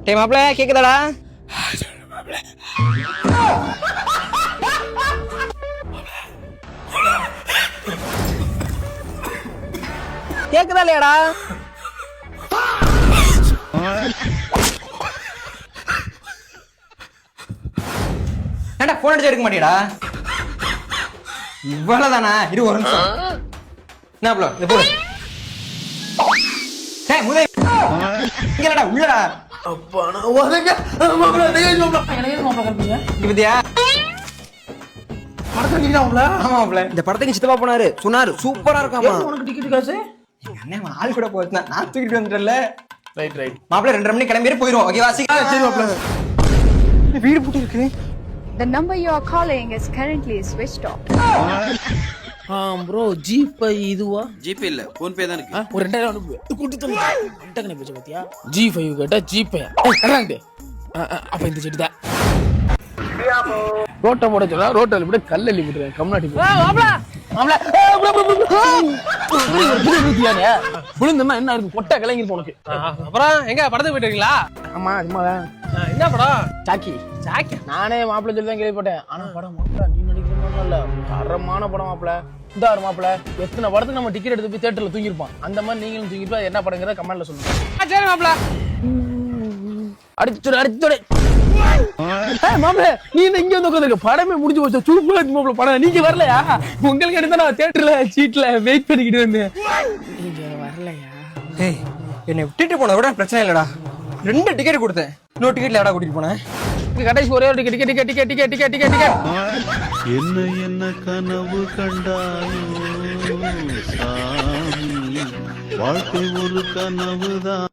டேய் மாப்ள கேக்குதாடா? கேக்குதா இல்லையாடா? ஏன்டா போன் அடிச்சு எடுக்க மாட்டியாடா? இவ்வளவுதானா? இரு ஒரு நிமிஷம். என்ன ப்ளோ இது போடு. டேய் முதே இங்கடா உள்ளடா. அப்பா நான் வரங்க மாப்ள டேய் மாப்ள எனக்கு மாப்ள கல்பிங்க இங்க பாத்தியா? படத்துக்கு நீங்க மாப்ள ஆமா மாப்ள இந்த படத்துக்கு சித்தப்பா போனாரு சொன்னாரு சூப்பரா இருக்காமா. உனக்கு டிக்கெட் காசு எங்க அண்ணன் ஆள் கூட போச்சுனா நான் தூக்கிட்டு வந்துட்டேன்ல. ரைட் மாப்ள 2:30 மணிக்கு கிளம்பியே போயிரும். ஓகேவா? சரி மாப்ள வீடு பூட்டி இருக்கு. The number you are calling is currently switched off. Bro GPay இதுவா? ஜிபே இல்ல போன் பே தான் இருக்கு. ஒரு 2000 அனுப்பு கூட்டி தள்ளு கண்டகன பேச்ச பாத்தியா? G5 கேட்டா ஜிபே கரெக்ட். அப்ப இந்த செடி தான் ரோட்ட போட சொல்றா. ரோட்டல இப்படி கல்லள்ளி போட்டுறேன் கம்னாட்டி மாப்ள மாப்ள விழுந்தமா என்ன இருக்கு கொட்டை கலங்கிரும் உனக்கு. அப்புறம் எங்க படத்துக்கு போயிட்டு இருக்கீங்களா? ஆமா சும்மாதான். என்ன படம்? சாக்கி சாக்கி. நானே மாப்பிள்ள சொல்லி தான் கேள்விப்பட்டேன். ஆனா படம் மாப்பிள்ள நீ நடிக்கிறோம் இல்ல தரமான படம் மாப்பிள்ள. இந்தாரு மாப்பிள்ள எத்தனை படத்துக்கு நம்ம டிக்கெட் எடுத்து போய் தியேட்டர்ல தூங்கிருப்போம். அந்த மாதிரி நீங்களும் தூங்கிருப்பா. என்ன படங்கிறத கமெண்ட்ல சொல்லுங்க. சரி மாப்ள. அடிச்சுடு மாப்பிள்ள நீ இங்க வந்து உட்காந்துருக்க. படமே முடிஞ்சு போச்சு. சூப்பரா இருக்கு மாப்பிள்ள படம். நீங்க வரலையா? உங்களுக்கு எடுத்தா நான் தியேட்டர்ல சீட்ல வெயிட் பண்ணிக்கிட்டு வந்தேன். நீங்க வரலையா? ஏய் என்னை விட்டுட்டு போன விட பிரச்சனை இல்லடா. 2 டிக்கெட் கொடுத்தேன். இன்னொரு டிக்கெட்ல எடா கூட்டிட்டு போனேன். கடைசி ஒரே ஒரு டிக்கெட் என்ன கனவு கண்டாயோ சாமி வாழ்க்கை ஒரு கனவுதான்.